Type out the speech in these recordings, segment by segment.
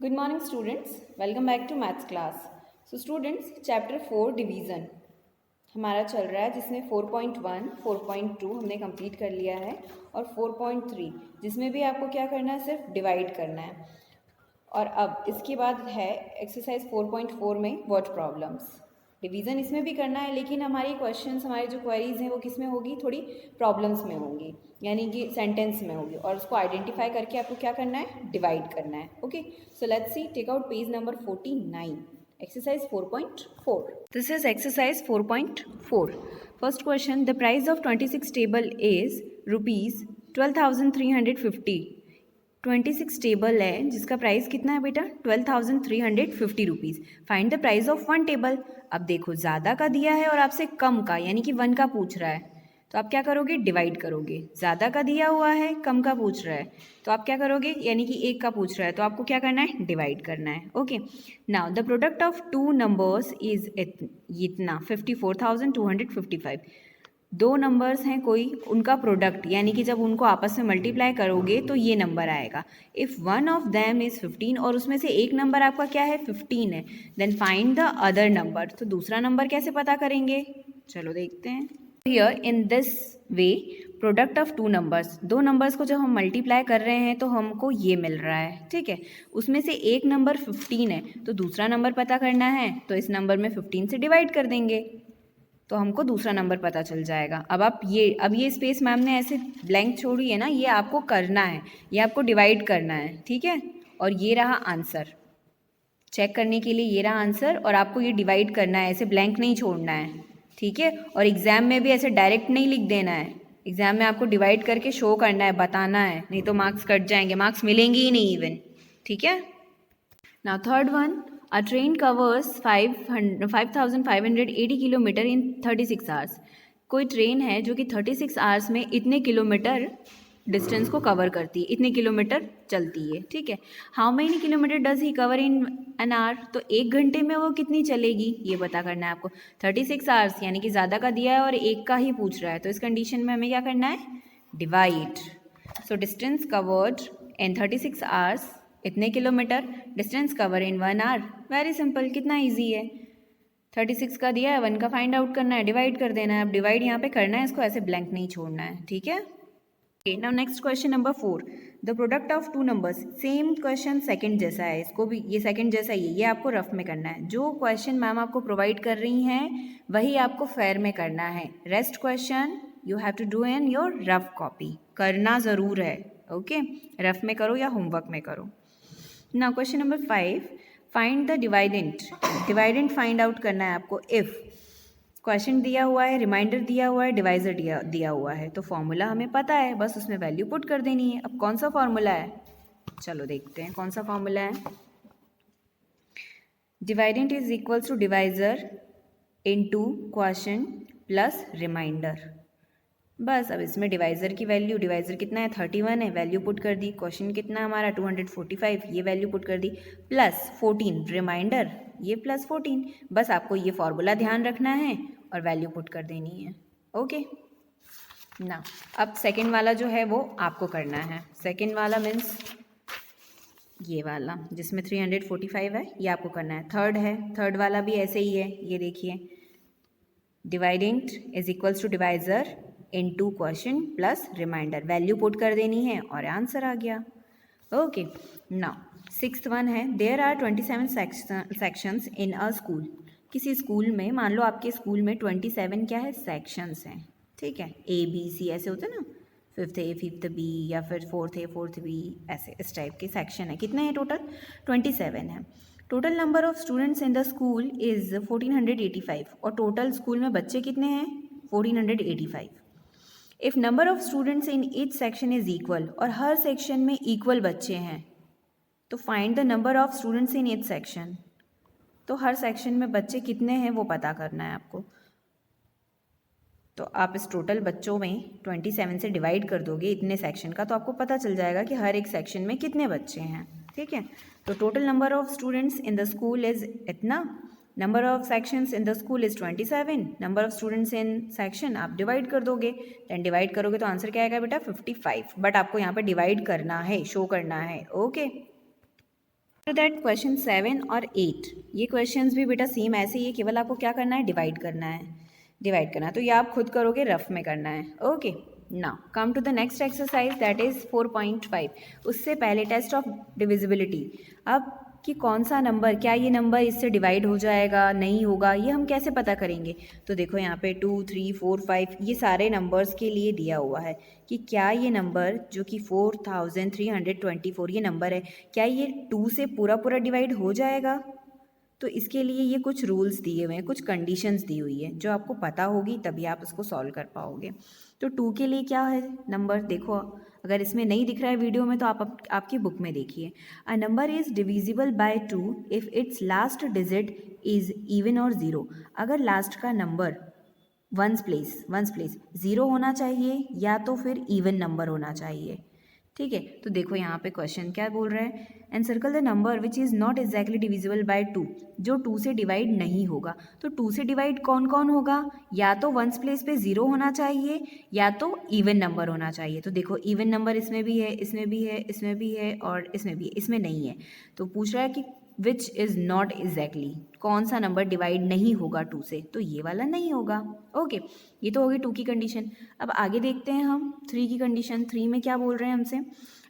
Good morning students, welcome back to maths class. So students, chapter 4 division हमारा चल रहा है जिसमें 4.1, 4.2 हमने कंप्लीट कर लिया है और 4.3 जिसमें भी आपको क्या करना है, सिर्फ डिवाइड करना है। और अब इसके बाद है एक्सरसाइज 4.4 में वर्ड प्रॉब्लम्स। डिवीज़न इसमें भी करना है, लेकिन हमारी क्वेश्चंस, हमारी जो क्वेरीज हैं वो किस में होगी, थोड़ी प्रॉब्लम्स में होंगी, यानी कि सेंटेंस में होगी, और उसको आइडेंटिफाई करके आपको क्या करना है, डिवाइड करना है। Okay, so let's see, take out page number 49, exercise 4.4. This is exercise 4.4. First question, the price of 26 table is rupees 12,350. 26 table है जिसका प्राइस कितना है बेटा, 12,350 rupees. Find the price of one table. अब देखो, ज़्यादा का दिया है और आपसे कम का यानी कि 1 का पूछ रहा है, तो आप क्या करोगे, डिवाइड करोगे। ज़्यादा का दिया हुआ है, कम का पूछ रहा है, तो आप क्या करोगे, यानी कि 1 का पूछ रहा है, तो आपको क्या करना है, डिवाइड करना है। Okay, now the product of two numbers is इतना 54,255। दो नंबर्स हैं कोई, उनका प्रोडक्ट यानी कि जब उनको आपस में मल्टीप्लाई करोगे तो ये नंबर आएगा। If one of them is 15 और उसमें से एक नंबर आपका क्या है, 15 है, then find the other number. तो दूसरा नंबर कैसे पता करेंगे, चलो देखते हैं। Here in this way product of two numbers, दो नंबर्स को जब हम मल्टीप्लाई कर रहे हैं तो हमको ये मिल रहा है, ठीक है। उसमें से एक नंबर 15 है, तो दूसरा नंबर पता करना है, तो इस नंबर में 15 से डिवाइड कर देंगे तो हमको दूसरा नंबर पता चल जाएगा। अब ये स्पेस मैम ने ऐसे ब्लैंक छोड़ी है ना, ये आपको करना है, ये आपको डिवाइड करना है, ठीक है। और ये रहा आंसर, चेक करने के लिए ये रहा आंसर, और आपको ये डिवाइड करना है, ऐसे ब्लैंक नहीं छोड़ना है, ठीक है। और एग्ज़ाम में भी ऐसे डायरेक्ट नहीं लिख देना है, एग्ज़ाम में आपको डिवाइड करके शो करना है, बताना है, नहीं तो मार्क्स कट जाएंगे, मार्क्स मिलेंगे ही नहीं इवन, ठीक है। Now third one, a train covers 5,580 kilometre in 36 hours. कोई ट्रेन है जो कि 36 आवर्स में इतने किलोमीटर डिस्टेंस को कवर करती है, इतने किलोमीटर चलती है, ठीक है। How many kilometre does he cover in an hour, तो एक घंटे में वो कितनी चलेगी ये पता करना है आपको। 36 आवर्स यानी कि ज़्यादा का दिया है और एक का ही पूछ रहा है, तो इस कंडीशन में हमें क्या करना है, divide. So distance covered in 36 hours, इतने kilometre, distance cover in 1 hour. Very simple, कितना इजी है। 36 का दिया है, 1 का फाइंड आउट करना है, डिवाइड कर देना है। अब डिवाइड यहाँ पे करना है, इसको ऐसे ब्लैंक नहीं छोड़ना है, ठीक है। Now next question number 4, the product of two numbers. Same question second जैसा है, इसको भी ये सेकंड जैसा ही है, ये आपको रफ में करना है। जो क्वेश्चन मैम आपको प्रोवाइड कर रही हैं वही आपको फेयर में करना है। Rest question you have to do in your rough copy, करना ज़रूर है, ओके। रफ में करो या होमवर्क में करो। Now question number 5, find the डिवाइडेंट। डिवाइडेंट find out करना है आपको। इफ़ क्वेश्चन दिया हुआ है, रिमाइंडर दिया हुआ है, डिवाइजर दिया हुआ है, तो फॉर्मूला हमें पता है, बस उसमें वैल्यू पुट कर देनी है। अब कौन सा फॉर्मूला है, चलो देखते हैं कौन सा फॉर्मूला है। Dividend is equals to divisor into question plus reminder. बस अब इसमें डिवाइज़र की वैल्यू, डिवाइज़र कितना है, 31 है, वैल्यू पुट कर दी। क्वेश्चन कितना हमारा 245, ये वैल्यू पुट कर दी, प्लस 14 रिमाइंडर, ये प्लस 14। बस आपको ये फॉर्मूला ध्यान रखना है और वैल्यू पुट कर देनी है, ओके ना। अब सेकंड वाला जो है वो आपको करना है। सेकंड वाला मीन्स ये वाला जिसमें 345 है, ये आपको करना है। थर्ड है, थर्ड वाला भी ऐसे ही है, ये देखिए, dividend is equals to divisor into question plus reminder, value put कर देनी है और आंसर आ गया, ओके। नाउ सिक्स्थ वन है, there are 27 sections in a school. किसी स्कूल में, मान लो आपके स्कूल में 27 क्या है, सेक्शंस हैं, ठीक है। ए बी सी ऐसे होते हैं ना, 5th ए 5th बी, या फिर 4th ए 4th बी, ऐसे इस टाइप के सेक्शन है। कितने हैं टोटल, 27 है। Total number of students in the school is 1485, और टोटल स्कूल में बच्चे कितने हैं, 1485। If number of students in each section is equal, और हर सेक्शन में इक्वल बच्चे हैं, तो find the number of students in each section. तो हर सेक्शन में बच्चे कितने हैं वो पता करना है आपको। तो आप इस टोटल बच्चों में 27 से डिवाइड कर दोगे इतने सेक्शन का, तो आपको पता चल जाएगा कि हर एक सेक्शन में कितने बच्चे हैं, ठीक है। तो total number of students in the school is इतना, number of sections in the school is 27, number of students in section आप डिवाइड कर दोगे, देन डिवाइड करोगे तो आंसर क्या आएगा बेटा, 55। बट आपको यहाँ पे डिवाइड करना है, शो करना है, ओके। दैट क्वेश्चन 7 और 8, ये क्वेश्चंस भी बेटा सेम ऐसे ही है, केवल आपको क्या करना है, डिवाइड करना है। तो ये आप खुद करोगे, रफ में करना है। Okay, now come to the next exercise that is 4.5। उससे पहले टेस्ट ऑफ डिविजिबिलिटी। अब कि कौन सा नंबर, क्या ये नंबर इससे डिवाइड हो जाएगा, नहीं होगा, ये हम कैसे पता करेंगे। तो देखो यहाँ पे 2, 3, 4, 5 ये सारे नंबर्स के लिए दिया हुआ है कि क्या ये नंबर जो कि 4324 ये नंबर है, क्या ये 2 से पूरा पूरा डिवाइड हो जाएगा। तो इसके लिए ये कुछ रूल्स दिए हुए हैं, कुछ कंडीशंस दी हुई है, जो आपको पता होगी तभी आप इसको सॉल्व कर पाओगे। तो 2 के लिए क्या है नंबर, देखो अगर इसमें नहीं दिख रहा है वीडियो में तो आपकी बुक में देखिए। A number is divisible by 2 if it's last digit is even और ज़ीरो। अगर लास्ट का नंबर वंस प्लेस 0 होना चाहिए या तो फिर इवन नंबर होना चाहिए। ठीक है, तो देखो यहाँ पे क्वेश्चन क्या बोल रहा है, and circle the number which is not exactly divisible by 2, जो 2 से डिवाइड नहीं होगा। तो 2 से डिवाइड कौन कौन होगा, या तो वंस प्लेस पे 0 होना चाहिए या तो इवन नंबर होना चाहिए। तो देखो इवन नंबर इसमें भी है, इसमें भी है, इसमें भी है और इसमें भी है, इसमें नहीं है। तो पूछ रहा है कि विच इज़ नॉट एग्जैक्टली, कौन सा नंबर डिवाइड नहीं होगा 2 से, तो ये वाला नहीं होगा। ओके, ये तो होगी 2 की कंडीशन। अब आगे देखते हैं हम 3 की कंडीशन। 3 में क्या बोल रहे हैं हमसे,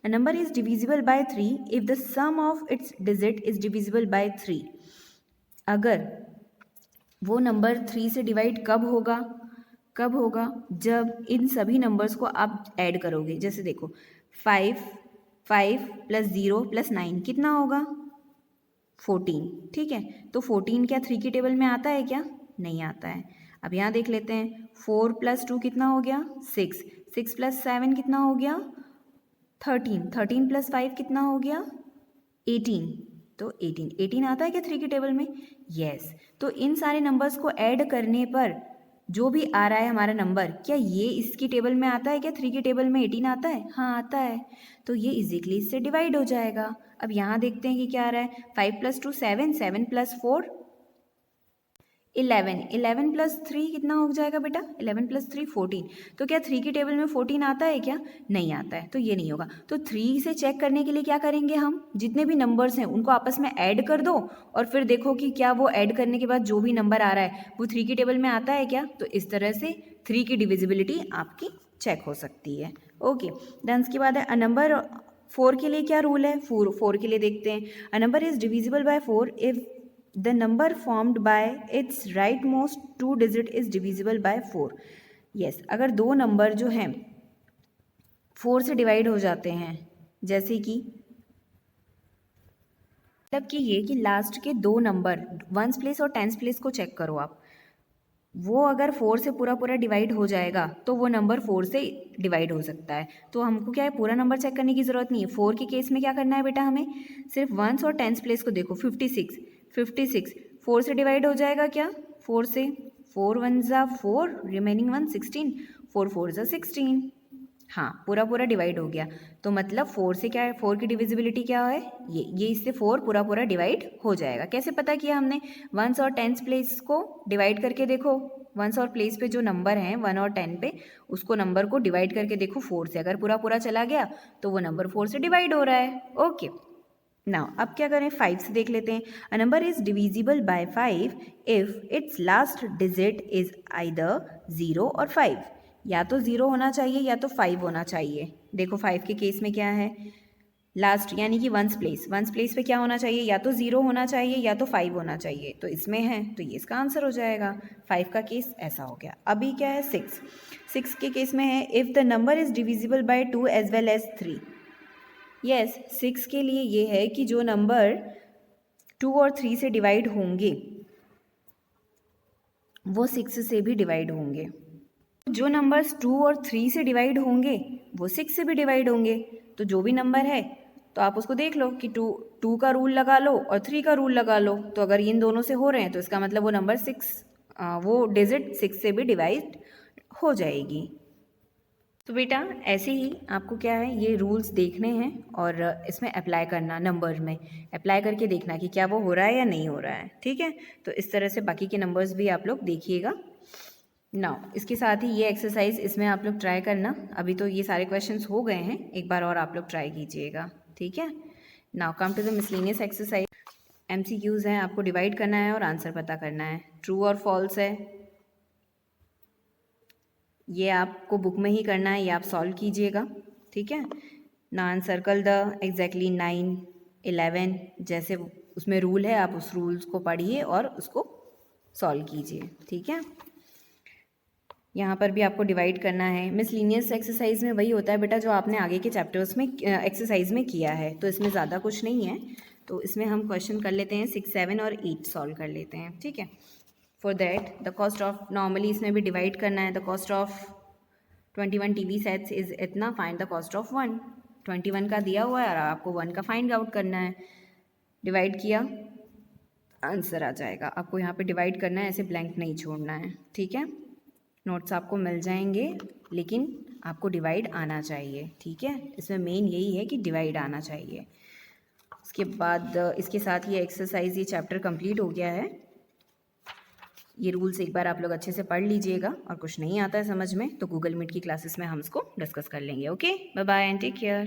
a number is divisible by 3 if the sum of its digit is divisible by 3। अगर वो नंबर 3 से डिवाइड कब होगा, जब इन सभी नंबर्स को आप ऐड करोगे। जैसे देखो 5 प्लस 0 प्लस 9 कितना होगा, 14। ठीक है, तो 14 क्या 3 की टेबल में आता है क्या, नहीं आता है। अब यहाँ देख लेते हैं, 4 प्लस 2 कितना हो गया, 6 प्लस 7 कितना हो गया, 13 प्लस 5 कितना हो गया, 18। तो 18 आता है क्या 3 की टेबल में, यस। तो इन सारे नंबर्स को ऐड करने पर जो भी आ रहा है हमारा नंबर, क्या ये इसकी टेबल में आता है क्या, 3 की टेबल में 18 आता है, हाँ आता है। तो ये इजिकली इससे डिवाइड हो जाएगा। अब यहाँ देखते हैं कि क्या आ रहा है, 5 प्लस 2 7 प्लस 4 11 प्लस 3 कितना हो जाएगा बेटा, 11 प्लस 3 14। तो क्या 3 की टेबल में 14 आता है क्या, नहीं आता है, तो ये नहीं होगा। तो 3 से चेक करने के लिए क्या करेंगे हम, जितने भी नंबर्स हैं उनको आपस में ऐड कर दो और फिर देखो कि क्या वो ऐड करने के बाद जो भी नंबर आ रहा है वो 3 की टेबल में आता है क्या। तो इस तरह से 3 की डिविजिबिलिटी आपकी चेक हो सकती है। ओके, देन उसके बाद है अ नंबर 4 के लिए क्या रूल है, 4 के लिए देखते हैं। अ number is divisible bye 4 if the number formed by its rightmost 2 digit is divisible by 4। yes, अगर दो नंबर जो हैं 4 से डिवाइड हो जाते हैं, जैसे कि मतलब कि ये कि लास्ट के दो नंबर वंस प्लेस और टेंस प्लेस को चेक करो आप, वो अगर 4 से पूरा पूरा डिवाइड हो जाएगा तो वो नंबर 4 से डिवाइड हो सकता है। तो हमको क्या है, पूरा नंबर चेक करने की ज़रूरत नहीं है। 4 के केस में क्या करना है बेटा, हमें सिर्फ वंस और टेंस प्लेस को देखो। 56 4 से डिवाइड हो जाएगा क्या, 4 से, 4 1 ज़ा 4, रिमेनिंग 1 16, 4 4 ज़ा 16। हाँ, पूरा पूरा डिवाइड हो गया। तो मतलब 4 से क्या है, 4 की डिविजिबिलिटी क्या है, ये इससे 4 पूरा पूरा डिवाइड हो जाएगा। कैसे पता किया हमने, वंस और टेंस प्लेस को डिवाइड करके देखो। वंस और प्लेस पे जो नंबर हैं 1 और 10 पे, उसको नंबर को डिवाइड करके देखो 4 से, अगर पूरा पूरा चला गया तो वो नंबर 4 से डिवाइड हो रहा है। ओके, नाउ अब क्या करें, 5 से देख लेते हैं। अ number is divisible bye 5 if it's last digit is either 0 और 5। या तो 0 होना चाहिए या तो 5 होना चाहिए। देखो 5 के केस में क्या है, लास्ट यानी कि वंस प्लेस पे क्या होना चाहिए, या तो 0 होना चाहिए या तो 5 होना चाहिए। तो इसमें है तो ये इसका आंसर हो जाएगा। 5 का केस ऐसा हो गया। अभी क्या है, 6 के केस में है, if the number is divisible by 2 as well as 3। Yes, 6 के लिए ये है कि जो नंबर 2 और 3 से डिवाइड होंगे वो 6 से भी डिवाइड होंगे। जो नंबर्स 2 और 3 से डिवाइड होंगे वो 6 से भी डिवाइड होंगे। तो जो भी नंबर है तो आप उसको देख लो कि 2 का रूल लगा लो और 3 का रूल लगा लो। तो अगर इन दोनों से हो रहे हैं तो इसका मतलब वो नंबर 6, वो डिजिट 6 से भी डिवाइड हो जाएगी। तो बेटा ऐसे ही आपको क्या है, ये रूल्स देखने हैं और इसमें अप्लाई करना, नंबर में अप्लाई करके देखना कि क्या वो हो रहा है या नहीं हो रहा है। ठीक है, तो इस तरह से बाकी के नंबर्स भी आप लोग देखिएगा। नाउ इसके साथ ही ये एक्सरसाइज इसमें आप लोग ट्राई करना। अभी तो ये सारे क्वेश्चंस हो गए हैं, एक बार और आप लोग ट्राई कीजिएगा। ठीक है, now come to the miscellaneous exercise. MCQs हैं, आपको डिवाइड करना है और आंसर पता करना है। ट्रू और फॉल्स है, ये आपको बुक में ही करना है, ये आप सॉल्व कीजिएगा, ठीक है ना। सर्कल द एग्जैक्टली 9, 11 जैसे उसमें रूल है, आप उस रूल्स को पढ़िए और उसको सॉल्व कीजिए, ठीक है। यहाँ पर भी आपको डिवाइड करना है। मिसलिनियस एक्सरसाइज में वही होता है बेटा जो आपने आगे के चैप्टर्स में एक्सरसाइज में किया है, तो इसमें ज़्यादा कुछ नहीं है। तो इसमें हम क्वेश्चन कर लेते हैं 6, 7 और 8 सॉल्व कर लेते हैं, ठीक है। For that the cost of, normally इसमें भी डिवाइड करना है। The cost of 21 TV sets is इतना, फाइंड द कॉस्ट ऑफ 1। 21 का दिया हुआ है और आपको 1 का फाइंड आउट करना है। डिवाइड किया, आंसर आ जाएगा। आपको यहाँ पे डिवाइड करना है, ऐसे ब्लैंक नहीं छोड़ना है, ठीक है। नोट्स आपको मिल जाएंगे, लेकिन आपको डिवाइड आना चाहिए, ठीक है। इसमें मेन यही है कि डिवाइड आना चाहिए। उसके बाद इसके साथ ये एक्सरसाइज, ये चैप्टर कंप्लीट हो गया है। ये रूल्स एक बार आप लोग अच्छे से पढ़ लीजिएगा, और कुछ नहीं आता है समझ में तो गूगल मीट की क्लासेस में हम इसको डिस्कस कर लेंगे। Okay, bye bye and take care.